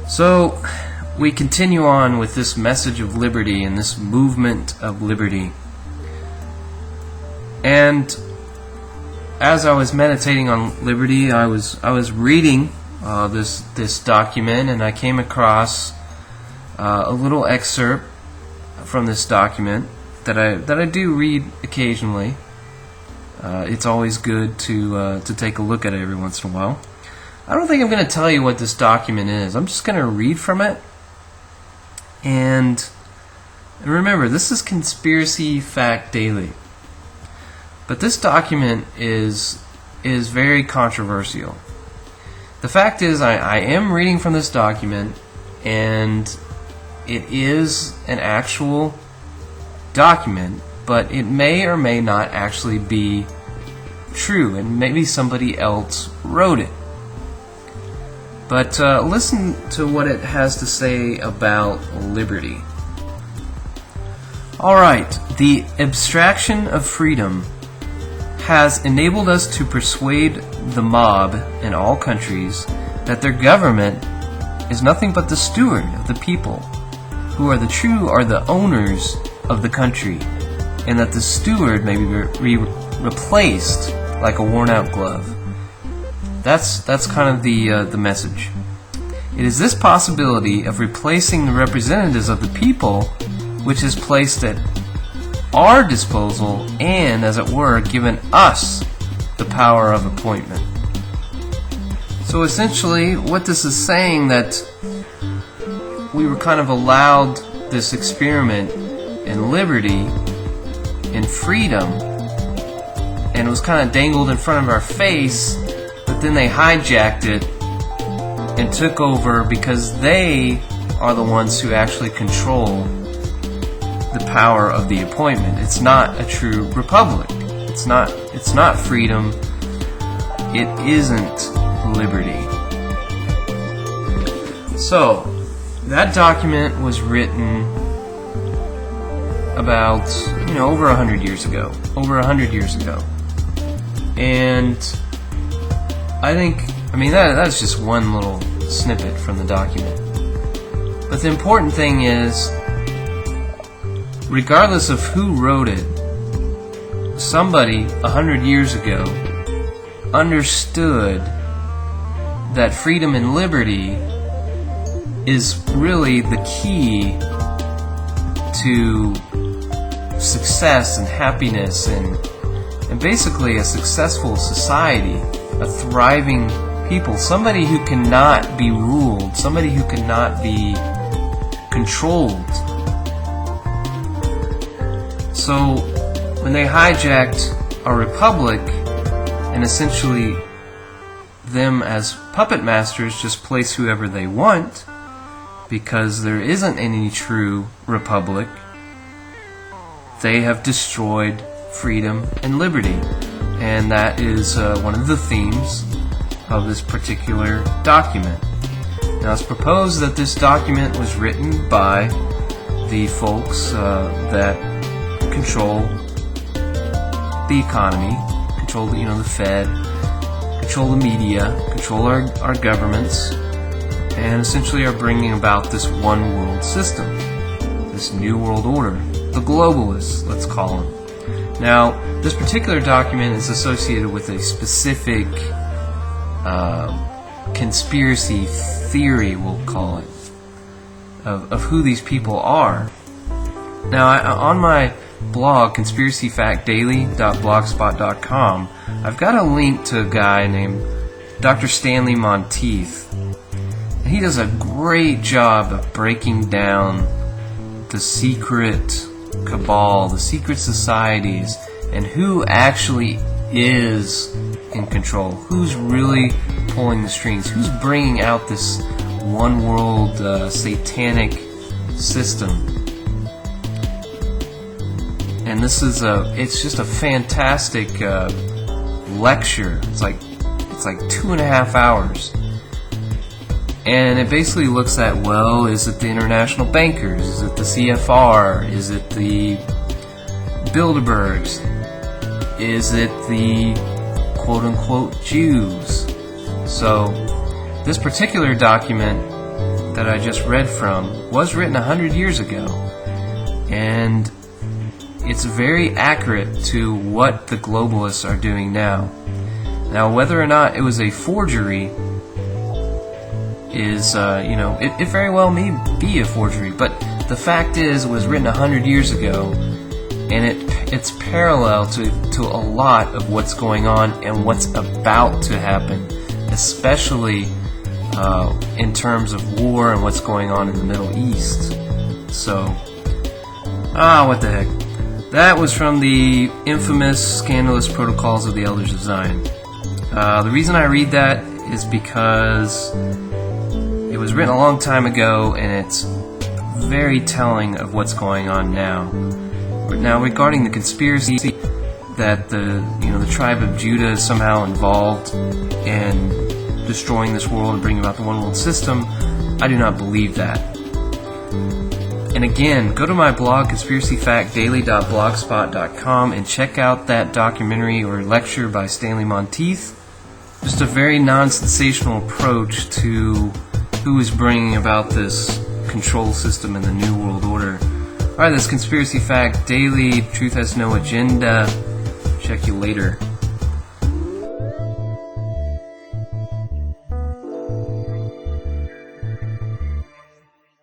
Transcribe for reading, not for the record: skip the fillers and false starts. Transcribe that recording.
So, we continue on with this message of liberty and this movement of liberty. And as I was meditating on liberty, I was reading this document, and I came across a little excerpt from this document that I do read occasionally. It's always good to take a look at it every once in a while. I don't think I'm going to tell you what this document is. I'm just going to read from it. And remember, this is Conspiracy Fact Daily. But this document is very controversial. The fact is, I am reading from this document, and it is an actual document, but it may or may not actually be true, and maybe somebody else wrote it. But listen to what it has to say about liberty. Alright, the abstraction of freedom has enabled us to persuade the mob in all countries that their government is nothing but the steward of the people, who are the owners of the country, and that the steward may be replaced like a worn-out glove. That's kind of the message. It is this possibility of replacing the representatives of the people which is placed at our disposal and, as it were, given us the power of appointment. So essentially, what this is saying, that we were kind of allowed this experiment in liberty, in freedom, and it was kind of dangled in front of our face, but then they hijacked it and took over because they are the ones who actually control the power of the appointment. It's not a true republic. It's not freedom. It isn't liberty. So, that document was written about, over 100 years ago. And that's just one little snippet from the document. But the important thing is, regardless of who wrote it, somebody 100 years ago understood that freedom and liberty is really the key to success and happiness and basically a successful society, a thriving people, somebody who cannot be ruled, somebody who cannot be controlled. So when they hijacked our republic and essentially them as puppet masters just place whoever they want, because there isn't any true republic, they have destroyed freedom and liberty. And that is one of the themes of this particular document. Now, it's proposed that this document was written by the folks that control the economy, control the Fed, control the media, control our governments, and essentially are bringing about this one world system, this new world order, the globalists, let's call them. Now, this particular document is associated with a specific conspiracy theory, we'll call it, of who these people are. Now, on my blog, conspiracyfactdaily.blogspot.com, I've got a link to a guy named Dr. Stanley Monteith. He does a great job of breaking down the secret cabal, the secret societies, and who actually is in control, who's really pulling the strings, who's bringing out this one world satanic system. And this is it's just a fantastic lecture. It's like 2.5 hours. And it basically looks at, well, is it the international bankers? Is it the CFR? Is it the Bilderbergs? Is it the quote-unquote Jews? So This particular document that I just read from was written 100 years ago, and it's very accurate to what the globalists are doing now. Now, whether or not it was a forgery is, it very well may be a forgery, but the fact is, it was written 100 years ago, and it's parallel to a lot of what's going on and what's about to happen, especially in terms of war and what's going on in the Middle East. So, what the heck. That was from the infamous, scandalous Protocols of the Elders of Zion. The reason I read that is because it was written a long time ago, and it's very telling of what's going on now. Now, regarding the conspiracy that the tribe of Judah is somehow involved in destroying this world and bringing about the one world system, I do not believe that. And again, go to my blog, conspiracyfactdaily.blogspot.com, and check out that documentary or lecture by Stanley Monteith. Just a very non-sensational approach to who is bringing about this control system in the New World Order. Alright, that's Conspiracy Fact Daily. Truth has no agenda. Check you later.